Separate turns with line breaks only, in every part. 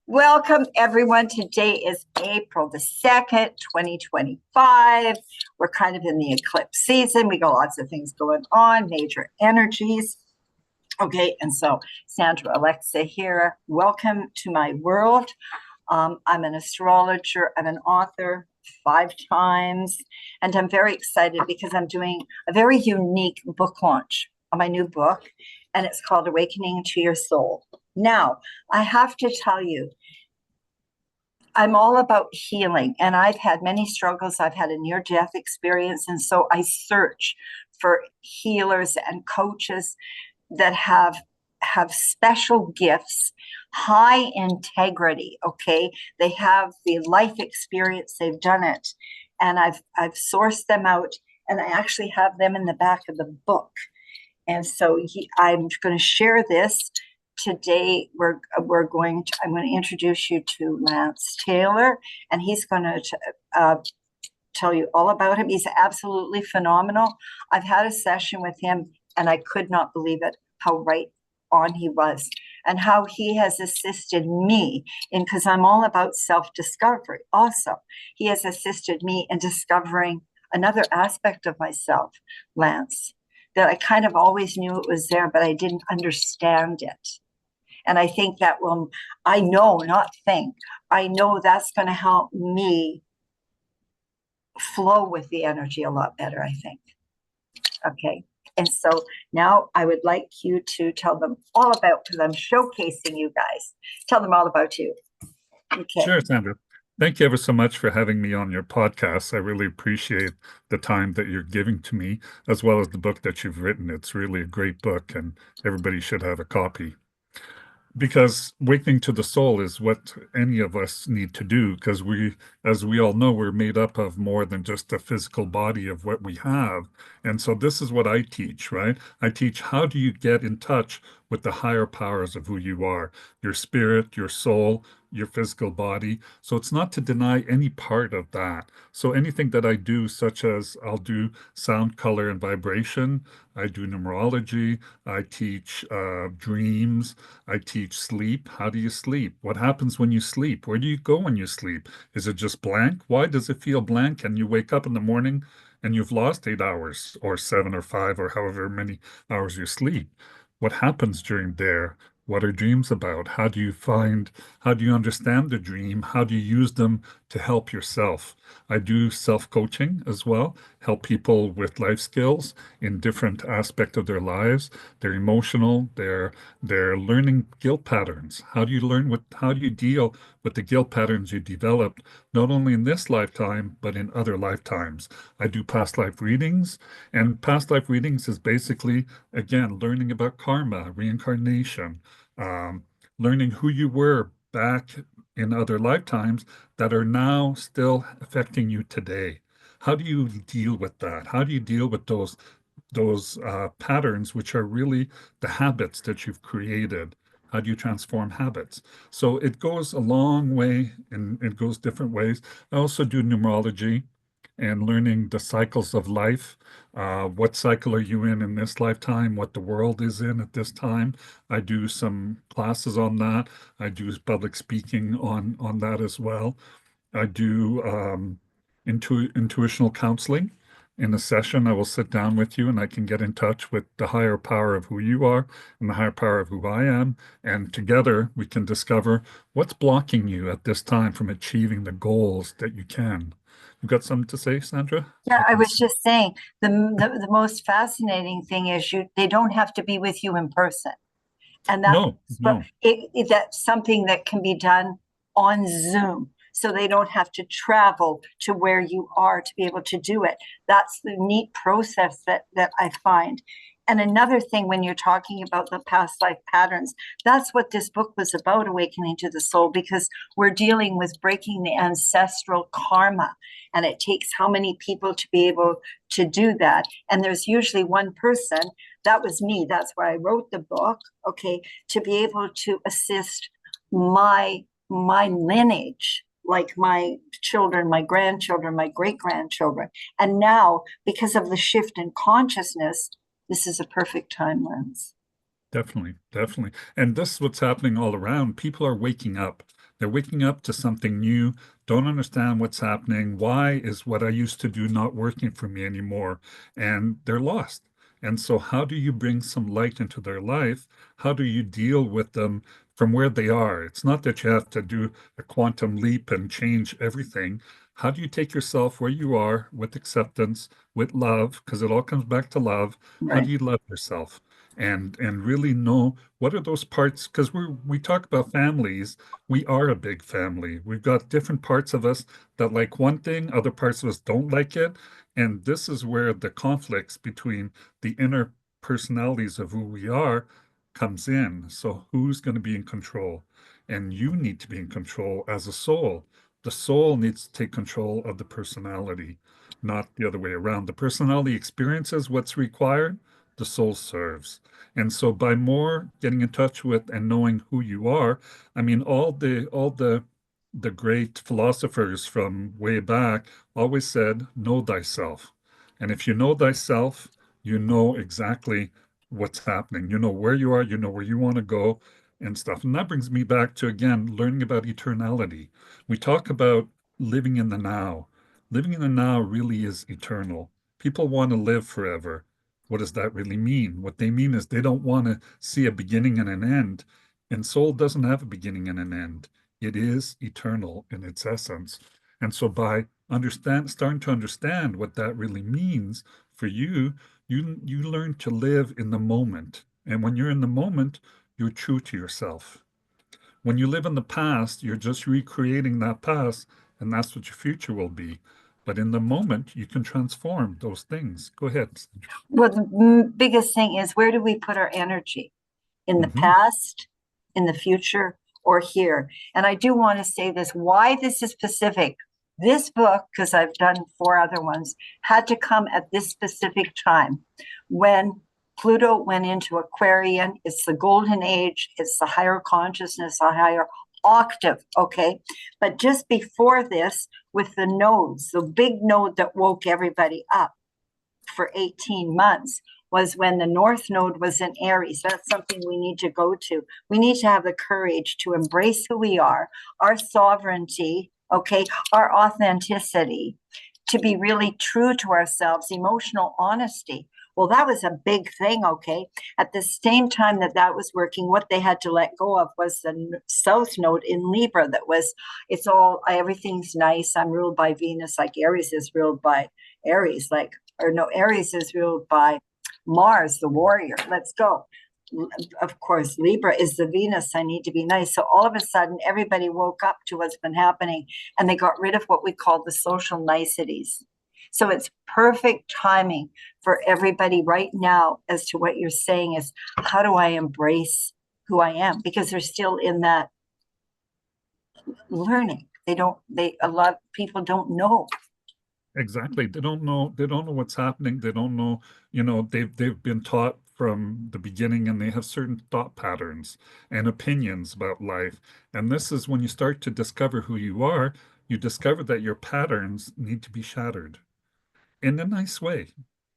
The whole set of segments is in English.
Welcome, everyone. Today is April the 2nd, 2025. We're kind of in the eclipse season. We got lots of things going on, major energies. Okay, and so Sandra Alexa here. Welcome to my world. I'm an astrologer. I'm an author 5 times, and I'm very excited because I'm doing a very unique book launch on my new book, and it's called Awakening to Your Soul. Now, I have to tell you, I'm all about healing, and I've had many struggles. I've had a near-death experience, and so I search for healers and coaches that have special gifts, high integrity, okay? They have the life experience, they've done it, and I've sourced them out, and I actually have them in the back of the book. And so I'm going to share this. Today, I'm going to introduce you to Lance Tayler, and he's going to tell you all about him. He's absolutely phenomenal. I've had a session with him, and I could not believe it, how right on he was, and how he has assisted me in, because I'm all about self-discovery. Also, he has assisted me in discovering another aspect of myself, Lance, that I kind of always knew it was there, but I didn't understand it. And I think that I know that's going to help me flow with the energy a lot better, I think. Okay. And so now I would like you to tell them all about, because I'm showcasing you guys. Tell them all about you. Okay.
Sure, Sandra. Thank you ever so much for having me on your podcast. I really appreciate the time that you're giving to me, as well as the book that you've written. It's really a great book, and everybody should have a copy. Because awakening to the soul is what any of us need to do, because as we all know, we're made up of more than just a physical body of what we have. And so this is what I teach, right? I teach, how do you get in touch with the higher powers of who you are, your spirit, your soul, your physical body. So it's not to deny any part of that. So anything that I do, such as I'll do sound, color, and vibration, I do numerology, I teach dreams, I teach sleep. How do you sleep? What happens when you sleep? Where do you go when you sleep? Is it just blank? Why does it feel blank? And you wake up in the morning and you've lost 8 hours or 7 or 5 or however many hours you sleep. What happens during there? What are dreams about? How do you understand the dream? How do you use them to help yourself? I do self-coaching as well, help people with life skills in different aspects of their lives. They're emotional, they're learning guilt patterns. How do you deal with the guilt patterns you developed, not only in this lifetime, but in other lifetimes? I do past life readings, and past life readings is basically, again, learning about karma, reincarnation, learning who you were back in other lifetimes that are now still affecting you today. How do you deal with that? How do you deal with those patterns, which are really the habits that you've created? How do you transform habits? So it goes a long way, and it goes different ways. I also do numerology and learning the cycles of life. What cycle are you in this lifetime? What the world is in at this time? I do some classes on that. I do public speaking on that as well. I do intuitional counseling. In a session, I will sit down with you and I can get in touch with the higher power of who you are and the higher power of who I am. And together we can discover what's blocking you at this time from achieving the goals that you can. You got something to say, Sandra?
Yeah, I was just saying the most fascinating thing is they don't have to be with you in person. And that's something that can be done on Zoom. So they don't have to travel to where you are to be able to do it. That's the neat process that I find. And another thing, when you're talking about the past life patterns, that's what this book was about, Awakening to the Soul, because we're dealing with breaking the ancestral karma. And it takes how many people to be able to do that? And there's usually one person. That was me. That's why I wrote the book, okay, to be able to assist my lineage, like my children, my grandchildren, my great-grandchildren. And now, because of the shift in consciousness, this is a perfect time, Lance.
Definitely, definitely. And this is what's happening all around. People are waking up. They're waking up to something new, don't understand what's happening. Why is what I used to do not working for me anymore? And they're lost. And so, how do you bring some light into their life? How do you deal with them from where they are? It's not that you have to do a quantum leap and change everything. How do you take yourself where you are with acceptance, with love, because it all comes back to love? How do
Right.
you love yourself? And really know what are those parts, because we talk about families. We are a big family. We've got different parts of us that like one thing, other parts of us don't like it, and this is where the conflicts between the inner personalities of who we are comes in. So who's going to be in control? And you need to be in control as a soul. The soul needs to take control of the personality, not the other way around. The personality experiences what's required, the soul serves. And so by more getting in touch with and knowing who you are, I mean all the great philosophers from way back always said, know thyself. And if you know thyself, you know exactly what's happening. You know where you are, you know where you want to go and stuff. And that brings me back to again learning about eternality. We talk about living in the now. Living in the now really is eternal. People want to live forever. What does that really mean? What they mean is they don't want to see a beginning and an end. And soul doesn't have a beginning and an end. It is eternal in its essence. And so by starting to understand what that really means for you, you learn to live in the moment. And when you're in the moment, you're true to yourself. When you live in the past, you're just recreating that past, and that's what your future will be. But in the moment, you can transform those things. Go ahead.
Well, the biggest thing is, where do we put our energy? In the
Hmm.
past, in the future, or here? And I do want to say this, why this is specific. This book, because I've done 4 other ones, had to come at this specific time when Pluto went into Aquarian. It's the golden age, it's the higher consciousness, a higher octave. Okay. But just before this, with the nodes, the big node that woke everybody up for 18 months was when the North Node was in Aries. That's something we need to go to. We need to have the courage to embrace who we are, our sovereignty, okay, our authenticity, to be really true to ourselves, emotional honesty. Well, that was a big thing, okay? At the same time that that was working, what they had to let go of was the South Node in Libra that was, it's all, everything's nice. I'm ruled by Venus, like Aries is ruled by Aries, like, or no, Aries is ruled by Mars, the warrior. Let's go. Of course, Libra is the Venus. I need to be nice. So all of a sudden, everybody woke up to what's been happening and they got rid of what we call the social niceties. So it's perfect timing for everybody right now as to what you're saying is, how do I embrace who I am? Because they're still in that learning. A lot of people don't know.
Exactly. They don't know what's happening. They don't know, they've been taught from the beginning and they have certain thought patterns and opinions about life. And this is when you start to discover who you discover that your patterns need to be shattered in a nice way.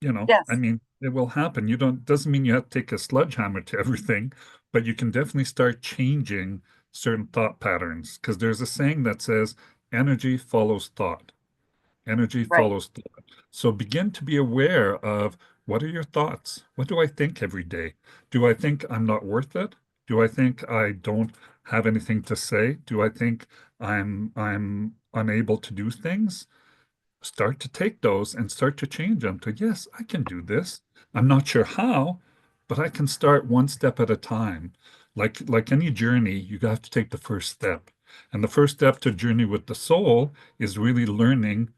I
Yes,
mean, it will happen. Doesn't mean you have to take a sledgehammer to everything, but you can definitely start changing certain thought patterns because there's a saying that says energy follows thought. Energy
right.
follows thought. So begin to be aware of what are your thoughts? What do I think every day? Do I think I'm not worth it? Do I think I don't have anything to say? Do I think I'm unable to do things? Start to take those and start to change them to, yes, I can do this. I'm not sure how, but I can start one step at a time. Like any journey, you have to take the first step. And the first step to journey with the soul is really learning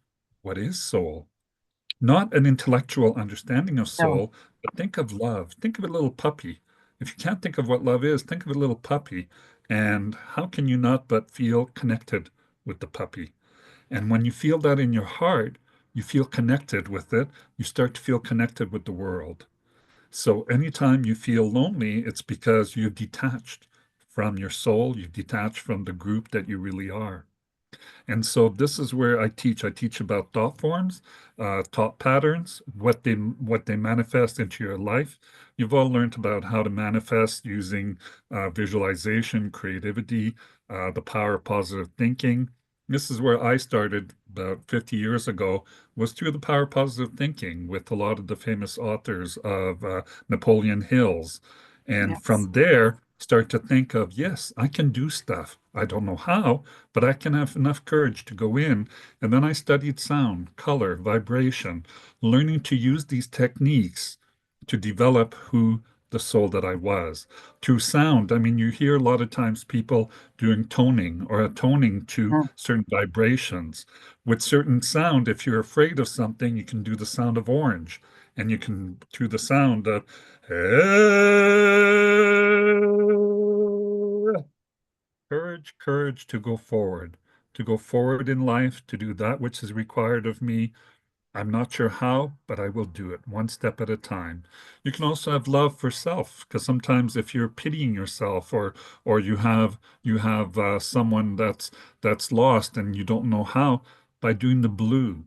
what is soul. Not an intellectual understanding of
No,
soul, but think of love. Think of a little puppy. If you can't think of what love is, think of a little puppy. And how can you not but feel connected with the puppy? And when you feel that in your heart, you feel connected with it. You start to feel connected with the world. So anytime you feel lonely, it's because you've detached from your soul, you've detached from the group that you really are. And so this is where I teach. I teach about thought forms, thought patterns, what they manifest into your life. You've all learned about how to manifest using visualization, creativity, the power of positive thinking. This is where I started about 50 years ago, was through the power of positive thinking with a lot of the famous authors of Napoleon Hill's. And
Yes.
from there, start to think of, yes, I can do stuff. I don't know how, but I can have enough courage to go in. And then I studied sound, color, vibration, learning to use these techniques to develop who the soul that I was. Through sound, I mean, you hear a lot of times people doing toning or toning to
Mm.
certain vibrations. With certain sound, if you're afraid of something, you can do the sound of orange, and you can, through the sound of courage, courage to go forward in life, to do that which is required of me. I'm not sure how, but I will do it one step at a time. You can also have love for self, because sometimes if you're pitying yourself, or you have someone that's lost and you don't know how, by doing the blue.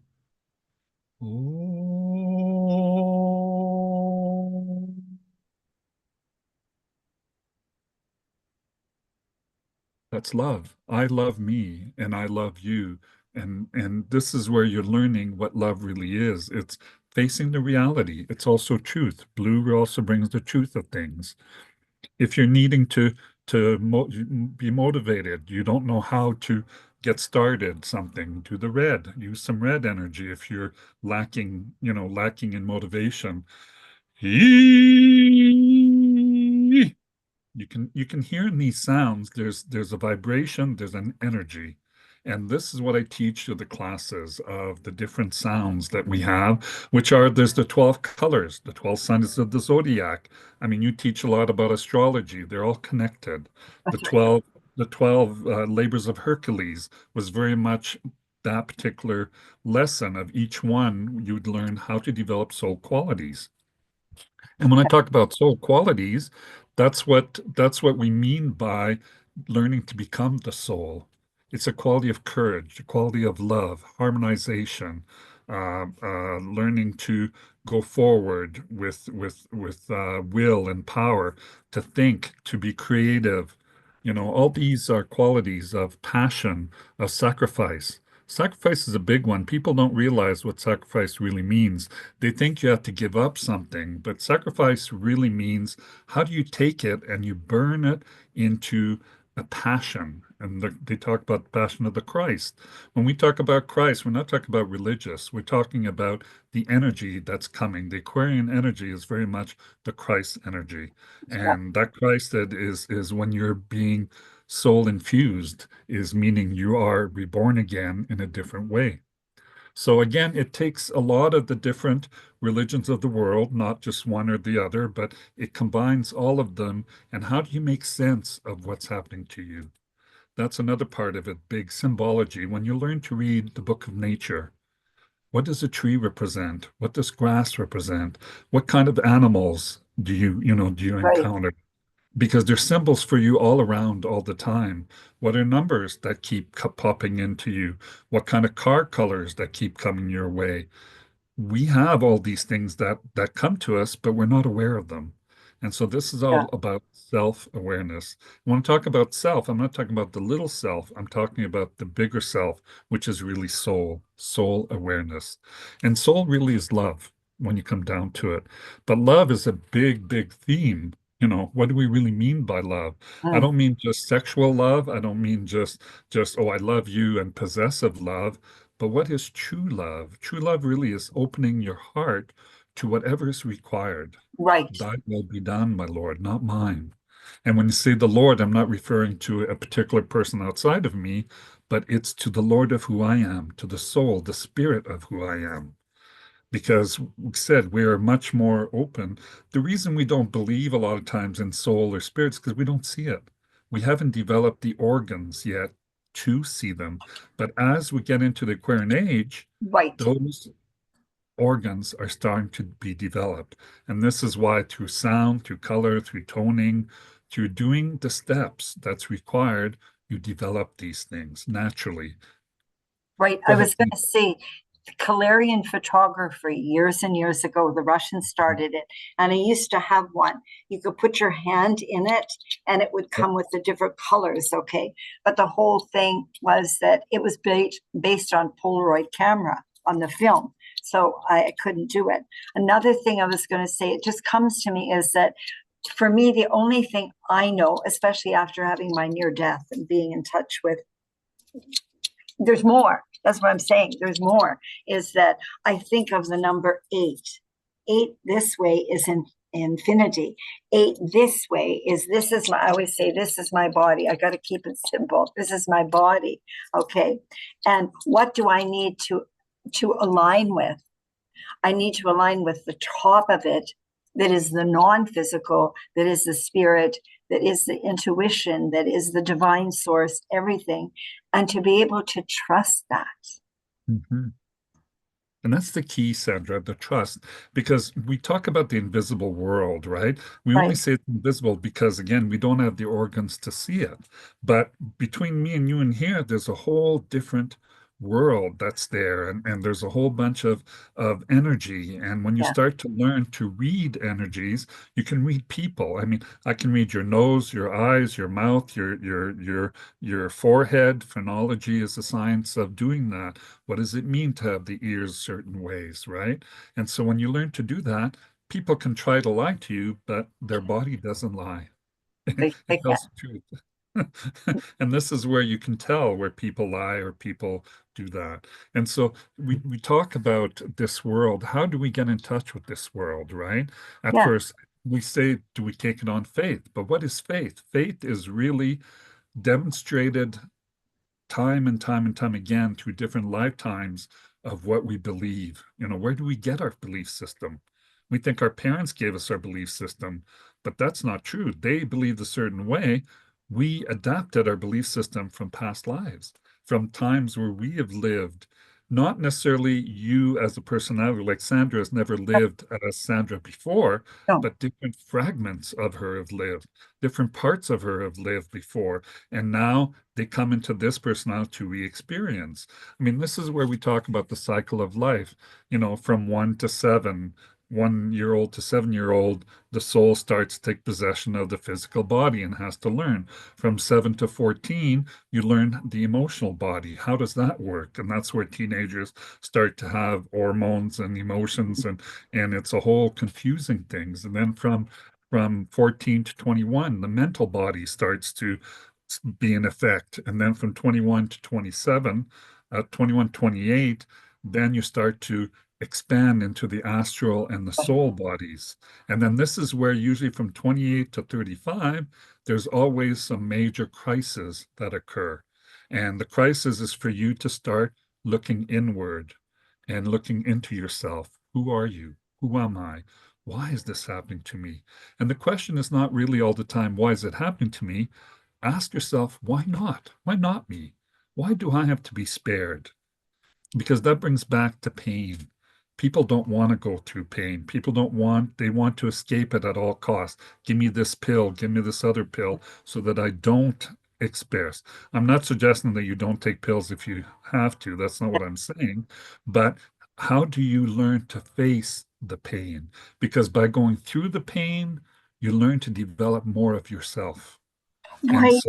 That's love. I love me and I love you. And this is where you're learning what love really is. It's facing the reality. It's also truth. Blue also brings the truth of things. If you're needing to be motivated, you don't know how to get started something, do the red. Use some red energy if you're lacking in motivation. You can hear in these sounds, there's a vibration, there's an energy. And this is what I teach to the classes of the different sounds that we have, which are there's the 12 colors, the 12 signs of the zodiac. I mean, you teach a lot about astrology. They're all connected. The
That's right.
12 the 12 labors of Hercules was very much that particular lesson of each one. You'd learn how to develop soul qualities. And when I talk about soul qualities, that's what we mean by learning to become the soul. It's a quality of courage, a quality of love, harmonization, learning to go forward with will and power, to think, to be creative. All these are qualities of passion, of sacrifice. Sacrifice is a big one. People don't realize what sacrifice really means. They think you have to give up something, but sacrifice really means how do you take it and you burn it into a passion. And they talk about the passion of the Christ. When we talk about Christ, we're not talking about religious. We're talking about the energy that's coming. The Aquarian energy is very much the Christ energy.
Yeah.
And that Christ that is when you're being soul infused, is meaning you are reborn again in a different way. So again, it takes a lot of the different religions of the world, not just one or the other, but it combines all of them. And how do you make sense of what's happening to you? That's another part of it, big symbology. When you learn to read the book of nature, what does a tree represent? What does grass represent? What kind of animals do you
Right.
encounter? Because there's symbols for you all around all the time. What are numbers that keep popping into you? What kind of car colors that keep coming your way? We have all these things that come to us, but we're not aware of them. And so this is
Yeah.
all about self-awareness. When I talk about self, I'm not talking about the little self. I'm talking about the bigger self, which is really soul awareness. And soul really is love when you come down to it. But love is a big, big theme. What do we really mean by love? I
Mm.
don't mean just sexual love. I don't mean just, oh, I love you and possessive love. But what is true love? True love really is opening your heart to whatever is required.
Right.
Thy will be done, my Lord, not mine. And when you say the Lord, I'm not referring to a particular person outside of me, but it's to the Lord of who I am, to the soul, the spirit of who I am. Because we said we are much more open. The reason we don't believe a lot of times in soul or spirits is because we don't see it. We haven't developed the organs yet to see them. But as we get into the Aquarian age,
Right.
those organs are starting to be developed. And this is why through sound, through color, through toning, through doing the steps that's required, you develop these things naturally.
Right.
Go
I
ahead.
was going to say, Kalarian photography years and years ago, the Russians started it, and I used to have one. You could put your hand in it and it would come with the different colors. Okay. But the whole thing was that it was based on Polaroid camera on the film. So I couldn't do it. Another thing I was going to say, it just comes to me, is that for me, the only thing I know, especially after having my near death and being in touch with, there's more. That's what I'm saying. There's more. Is that I think of the number 8. 8 this way is in infinity. 8 this way is, this is my, I always say, this is my body. I got to keep it simple. This is my body. Okay. And what do I need to align with? I need to align with the top of it, that is the non-physical, that is the spirit, that is the intuition, that is the divine source, everything, and to be able to trust that.
Mhm. And that's the key, Sandra, the trust, because we talk about the invisible world, right? We only
Right.
say it's invisible because, again, we don't have the organs to see it. But between me and you and here, there's a whole different world that's there, and there's a whole bunch of energy. And when you
Yeah.
start to learn to read energies, you can read people. I mean, I can read your nose, your eyes, your mouth, your forehead. Phrenology is the science of doing that. What does it mean to have the ears certain ways, right? And so when you learn to do that, people can try to lie to you, but their body doesn't lie.
They
It
can.
tells the truth. And this is where you can tell where people lie or people do that. And so we talk about this world. How do we get in touch with this world, right? At
Yeah.
first, we say, do we take it on faith? But what is faith? Faith is really demonstrated time and time and time again through different lifetimes of what we believe. Where do we get our belief system? We think our parents gave us our belief system, but that's not true. They believed a certain way. We adapted our belief system from past lives, from times where we have lived. Not necessarily you as a personality, like Sandra has never lived as Sandra before,
No.
but different fragments of her have lived, different parts of her have lived before. And now they come into this personality to re-experience. I mean, this is where we talk about the cycle of life, from 1 to 7, 1-year-old to 7-year-old, the soul starts to take possession of the physical body and has to learn. From 7 to 14, you learn the emotional body. How does that work? And that's where teenagers start to have hormones and emotions, and it's a whole confusing things. And then from 14 to 21, the mental body starts to be in effect. And then from 21 to 27, 21, 28, then you start to expand into the astral and the soul bodies. And then this is where usually from 28 to 35, there's always some major crises that occur. And the crisis is for you to start looking inward and looking into yourself. Who are you? Who am I? Why is this happening to me? And the question is not really all the time, why is it happening to me? Ask yourself, why not? Why not me? Why do I have to be spared? Because that brings back to pain. People don't want to go through pain. People don't want, they want to escape it at all costs. Give me this pill, give me this other pill so that I don't experience. I'm not suggesting that you don't take pills if you have to. That's not what I'm saying. But how do you learn to face the pain? Because by going through the pain, you learn to develop more of yourself. And
Right.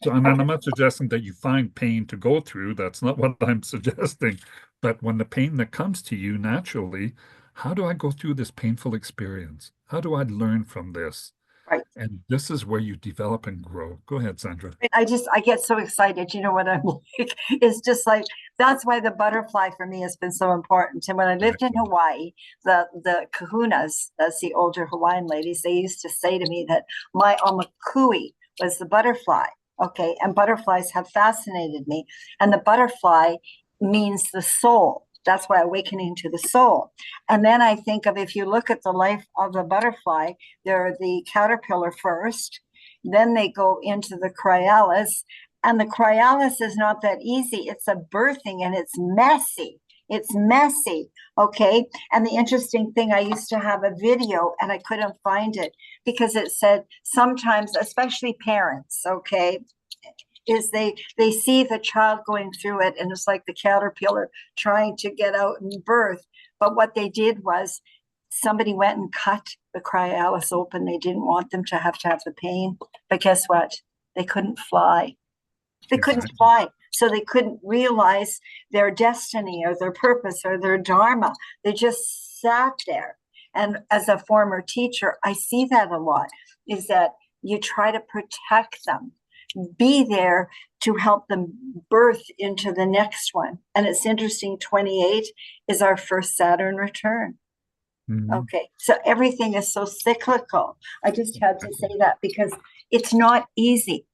and I'm not suggesting that you find pain to go through. That's not what I'm suggesting. But when the pain that comes to you naturally, how do I go through this painful experience? How do I learn from this?
Right.
And this is where you develop and grow. Go ahead, Sandra.
I get so excited. You know what I'm like? It's just like, that's why the butterfly for me has been so important. And when I lived in
Exactly.
Hawaii, the kahunas, that's the older Hawaiian ladies, they used to say to me that my omakui was the butterfly. Okay. And butterflies have fascinated me. And the butterfly means the soul. That's why awakening to the soul. And then I think of, if you look at the life of a butterfly, they're the caterpillar first, then they go into the chrysalis, and the chrysalis is not that easy. It's a birthing and it's messy. It's messy. Okay. And the interesting thing, I used to have a video and I couldn't find it because it said sometimes, especially parents, okay, is they see the child going through it, and it's like the caterpillar trying to get out and birth. But what they did was somebody went and cut the cryoalis open. They didn't want them to have the pain. But guess what? They couldn't fly. They couldn't
Exactly.
fly. So they couldn't realize their destiny or their purpose or their dharma. They just sat there. And as a former teacher, I see that a lot, is that you try to protect them, be there to help them birth into the next one. And it's interesting, 28 is our first Saturn return.
Mhm.
Okay, so everything is so cyclical. I just had to say that because it's not easy.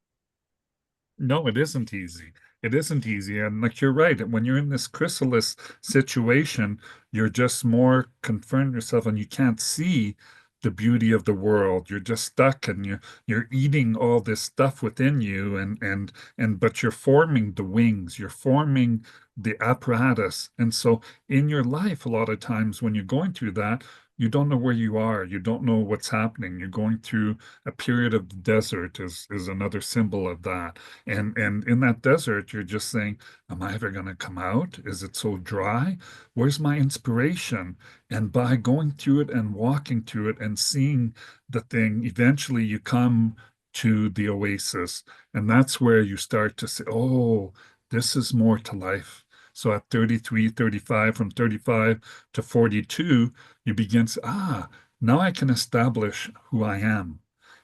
No, it isn't easy. It isn't easy. And like you're right, when you're in this chrysalis situation, you're just more confronting yourself and you can't see the beauty of the world. You're just stuck and you're eating all this stuff within you and but you're forming the wings, you're forming the apparatus. And so in your life, a lot of times when you're going through that, you don't know where you are. You don't know what's happening. You're going through a period of the desert is another symbol of that. And in that desert, you're just saying, am I ever going to come out? Is it so dry? Where's my inspiration? And by going through it and walking through it and seeing the thing, eventually you come to the oasis. And that's where you start to say, oh, this is more to life. So at 33, 35, from 35 to 42, you begin to, now I can establish who I am.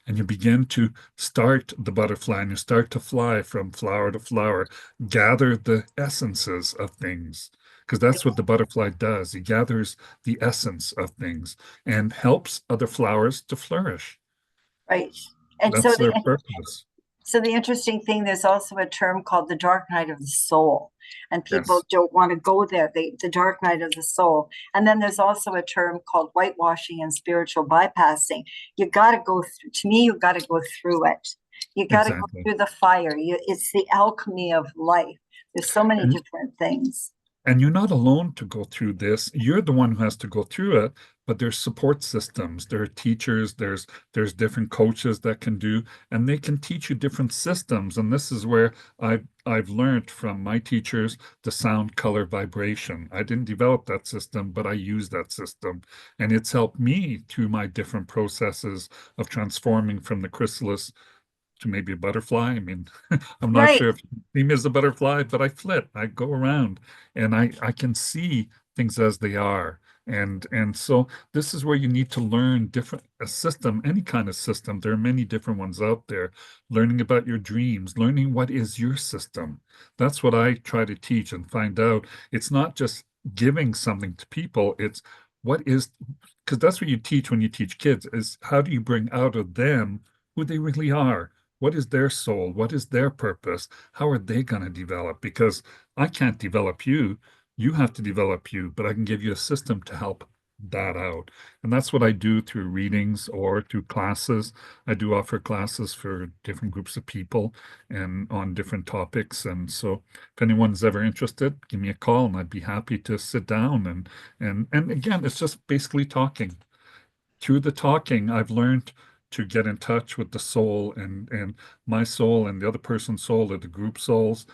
And you begin to start the butterfly and you start to fly from flower to flower, gather the essences of things, because that's what the butterfly does. He gathers the essence of things and helps other flowers to flourish.
Right. And
That's their purpose.
so the interesting thing, there's also a term called the dark night of the soul. And people
Yes,
don't want to go there, the dark night of the soul. And then there's also a term called whitewashing and spiritual bypassing. You got to go through, to me, you got to go through it. You got to go
exactly.
through the fire. It's the alchemy of life. There's so many
And
different things.
And you're not alone to go through this. You're the one who has to go through it, but there's support systems. There are teachers, there's different coaches that can do, and they can teach you different systems. And this is where I've learned from my teachers the sound, color, vibration. I didn't develop that system, but I use that system. And it's helped me through my different processes of transforming from the chrysalis to maybe a butterfly. I mean, I'm not
Right.
sure if you see me as a butterfly, but I flit, I go around and I can see things as they are. And so this is where you need to learn different a system, any kind of system. There are many different ones out there. Learning about your dreams, learning what is your system. That's what I try to teach and find out. It's not just giving something to people, it's what is, because that's what you teach when you teach kids, is how do you bring out of them who they really are? What is their soul? What is their purpose? How are they going to develop? Because I can't develop you. You have to develop you, but I can give you a system to help that out. And that's what I do through readings or through classes. I do offer classes for different groups of people and on different topics. And so if anyone's ever interested, give me a call and I'd be happy to sit down and again, it's just basically talking. Through the talking, I've learned to get in touch with the soul and my soul and the other person's soul or the group souls.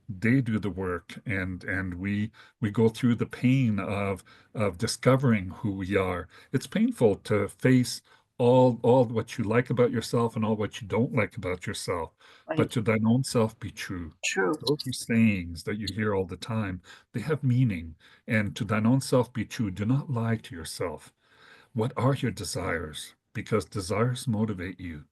They do the work and we go through the pain of discovering who we are. It's painful to face all what you like about yourself and all what you don't like about yourself, but
Right.
to thine own self be true.
True.
Those are sayings that you hear all the time. They have meaning. And to thine own self be true. Do not lie to yourself. What are your desires? Because desires motivate you.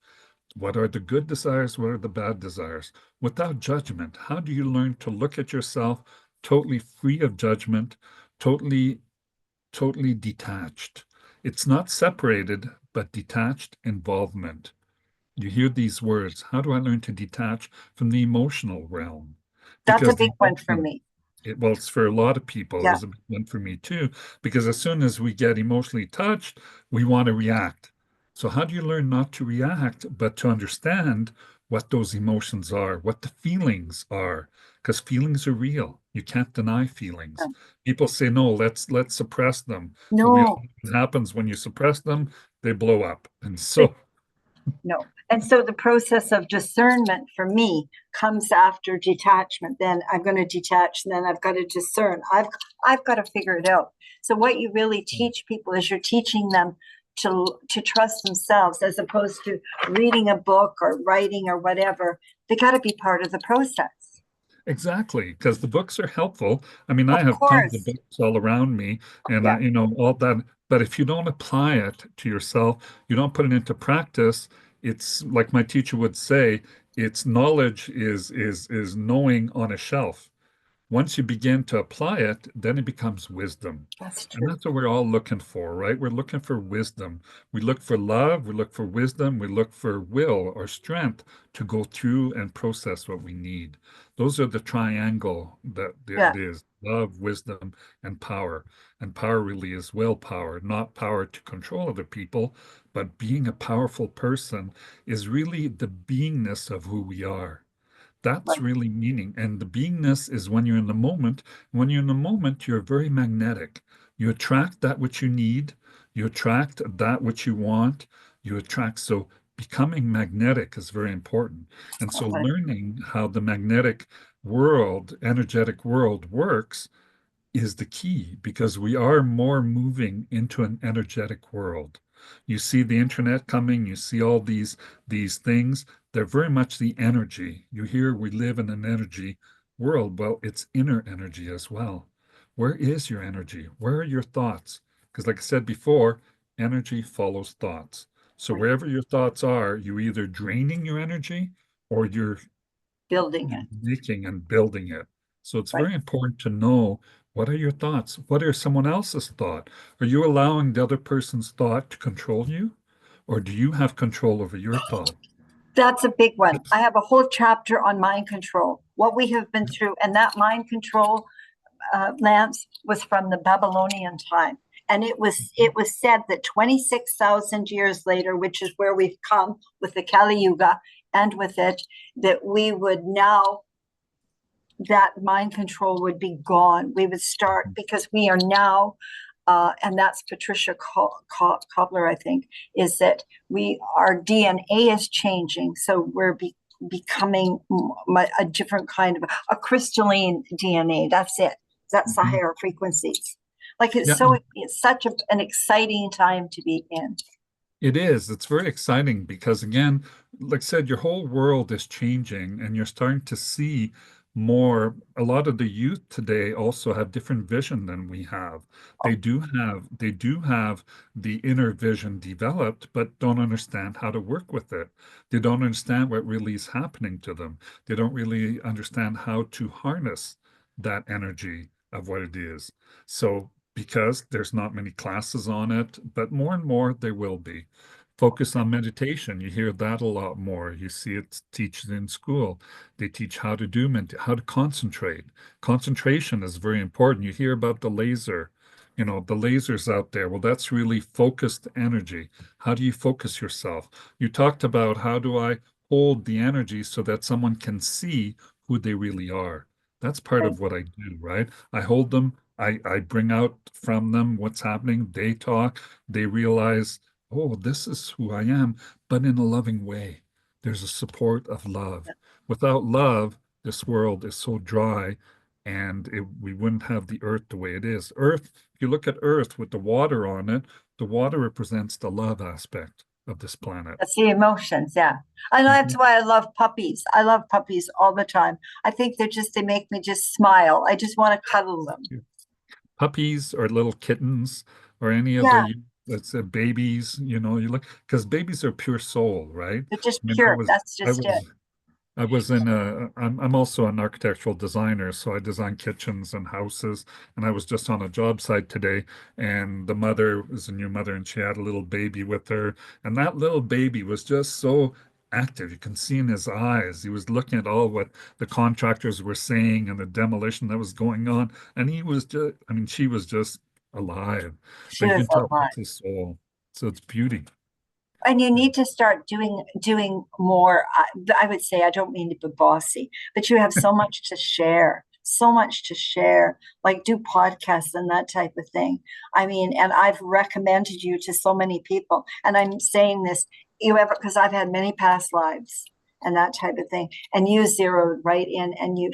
What are the good desires? What are the bad desires? Without judgment, how do you learn to look at yourself totally free of judgment, totally, totally detached? It's not separated, but detached involvement. You hear these words. How do I learn to detach from the emotional realm?
That's a
Because
big
the
one for
emotional,
me.
well, it's for a lot of people. It
Yeah.
was a big one for me too, because as soon as we get emotionally touched, we want to react. So how do you learn not to react, but to understand what those emotions are, what the feelings are? Because feelings are real. You can't deny feelings. People say, no, let's suppress them. But we all
No,
know what happens when you suppress them, they blow up. And so
no. And so the process of discernment for me comes after detachment. Then I'm going to detach, and then I've got to discern. I've got to figure it out. So what you really teach people is you're teaching them to trust themselves, as opposed to reading a book or writing or whatever. They got to be part of the process.
Exactly, because the books are helpful. I mean, I
Of
have tons of
course.
books all around me, and
Yeah.
all that. But if you don't apply it to yourself, you don't put it into practice. It's like my teacher would say, it's knowledge is knowing on a shelf. Once you begin to apply it, then it becomes wisdom.
That's
And
true.
that's what we're all looking for, right? We're looking for wisdom. We look for love, we look for wisdom, we look for will or strength to go through and process what we need. Those are the triangle that
Yeah.
it is: love, wisdom, and power. And power really is willpower, not power to control other people, but being a powerful person is really the beingness of who we are. That's
Right.
really meaning. And the beingness is when you're in the moment. When you're in the moment, you're very magnetic. You attract that which you need, you attract that which you want, you attract. So becoming magnetic is very important. And so
Okay.
learning how the magnetic world, energetic world works is the key, because we are more moving into an energetic world. You see the internet coming, you see all these things, they're very much the energy. You hear we live in an energy world. Well, it's inner energy as well. Where is your energy? Where are your thoughts? Because like I said before, energy follows thoughts. So
Right.
wherever your thoughts are, you're either draining your energy or you're
Building it.
making and building it. So it's
Right.
very important to know, what are your thoughts? What are someone else's thought? Are you allowing the other person's thought to control you? Or do you have control over your thought?
That's a big one.
That's,
I have a whole chapter on mind control, what we have been through. And that mind control, Lance, was from the Babylonian time. And it was said that 26,000 years later, which is where we've come with the Kali Yuga and with it, that we would now, that mind control would be gone. We would start, because we are now, and that's Patricia Cobbler, I think, is that our DNA is changing. So we're becoming a different kind of a crystalline DNA. That's it. That's the
Mhm.
higher frequencies. Like
Yeah,
it's such an exciting time to be in.
it is. It's very exciting because, again, like I said, your whole world is changing and you're starting to see more. A lot of the youth today also have different vision than we have. They do have the inner vision developed, but don't understand how to work with it. They don't understand what really is happening to them. They don't really understand how to harness that energy of what it is. So because there's not many classes on it, but more and more there will be. Focus on meditation. You hear that a lot more. You see it teached in school. They teach how to do how to concentrate. Concentration is very important. You hear about the laser, the lasers out there. Well, that's really focused energy. How do you focus yourself? You talked about, how do I hold the energy so that someone can see who they really are? That's part
Okay.
of what I do, right? I hold them, I bring out from them what's happening. They talk, they realize, oh, this is who I am, but in a loving way. There's a support of love. Without love, this world is so dry, and we wouldn't have the earth the way it is. Earth, if you look at Earth with the water on it, the water represents the love aspect of this planet.
That's the emotions, yeah. And that's
Mhm.
why I love puppies. I love puppies all the time. I think they make me just smile. I just want to cuddle them.
Puppies or little kittens or any of
Yeah,
the, let's say, babies, you look, because babies are pure soul, right?
they're just
I mean,
pure. That's
I
just it.
was I was in a, I'm also an architectural designer, so I design kitchens and houses. And I was just on a job site today, and the mother was a new mother, and she had a little baby with her. And that little baby was just so active. You can see in his eyes, he was looking at all what the contractors were saying and the demolition that was going on. And he was just, I mean, she was just alive.
She
But you
was
can tell
alive.
that's his soul. So it's beauty.
And you need to start doing more. I would say, I don't mean to be bossy, but you have so much to share, so much to share. Like do podcasts and that type of thing. I mean, and I've recommended you to so many people, and I'm saying this you ever, because I've had many past lives and that type of thing, and you zeroed right in, and you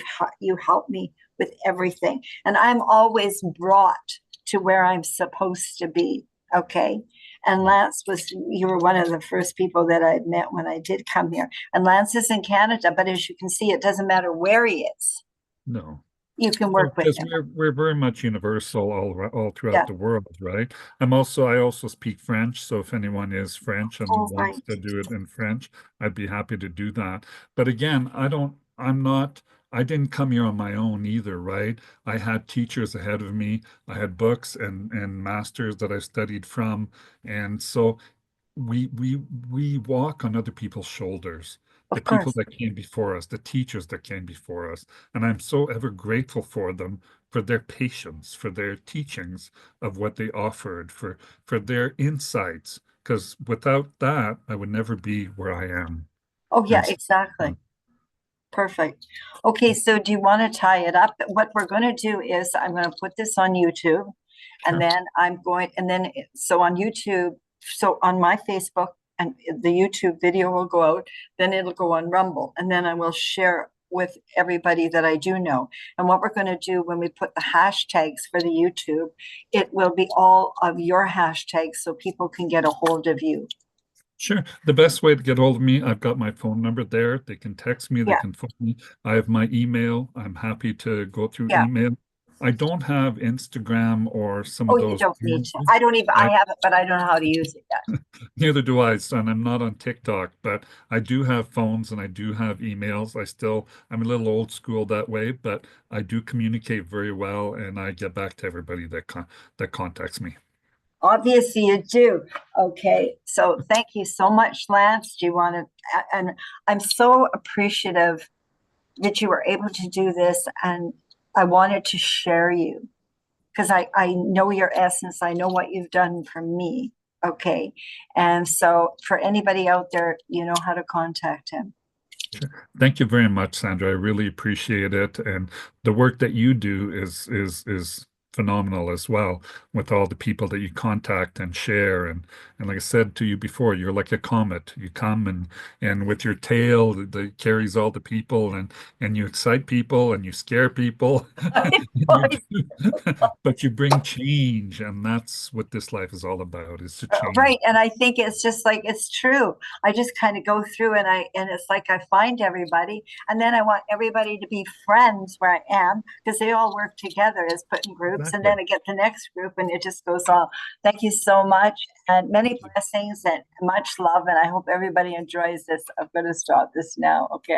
helped me with everything, and I'm always brought to where I'm supposed to be. Okay. And Lance you were one of the first people that I met when I did come here. And Lance is in Canada, but as you can see, it doesn't matter where he is.
No.
You can work with
Because
him.
we're very much universal all throughout
Yeah.
the world, right? I also speak French, so if anyone is French and
Oh,
wants
right.
to do it in French, I'd be happy to do that. But again, I didn't come here on my own either, right? I had teachers ahead of me. I had books and masters that I studied from, and so we walk on other people's shoulders, the
Of
people
course.
that came before us, the teachers that came before us, and I'm so ever grateful for them, for their patience, for their teachings of what they offered, for their insights, because without that I would never be where I am.
Oh, yeah,
And so,
exactly. Perfect. Okay, so do you want to tie it up? What we're going to do is I'm going to put this on YouTube, and
sure.
then so on YouTube, so on my Facebook, and the YouTube video will go out, then it'll go on Rumble, and then I will share with everybody that I do know. And what we're going to do when we put the hashtags for the YouTube, it will be all of your hashtags so people can get a hold of you.
Sure. The best way to get hold of me, I've got my phone number there. They can text me, they
Yeah.
can phone me. I have my email. I'm happy to go through
Yeah.
email. I don't have Instagram or some
Oh,
of
you
those.
don't need to. I don't even, I have it, but I don't know how to use it yet.
Neither do I, son. I'm not on TikTok, but I do have phones and I do have emails. I'm a little old school that way, but I do communicate very well and I get back to everybody that contacts me.
Obviously, you do. Okay. So thank you so much, Lance. Do you want to? And I'm so appreciative that you were able to do this. And I wanted to share you because I know your essence. I know what you've done for me. Okay. And so for anybody out there, you know how to contact him.
Sure. Thank you very much, Sandra. I really appreciate it. And the work that you do is phenomenal as well, with all the people that you contact and share. And like I said to you before, you're like a comet. You come and with your tail that carries all the people and you excite people and you scare people. But you bring change, and that's what this life is all about, is to change.
Right. And I think it's just like, it's true. I just kind of go through and it's like I find everybody, and then I want everybody to be friends where I am because they all work together as put in groups. And
Exactly.
then I get the next group and it just goes on. Thank you so much, and many blessings and much love. And I hope everybody enjoys this. I'm going to stop this now. Okay.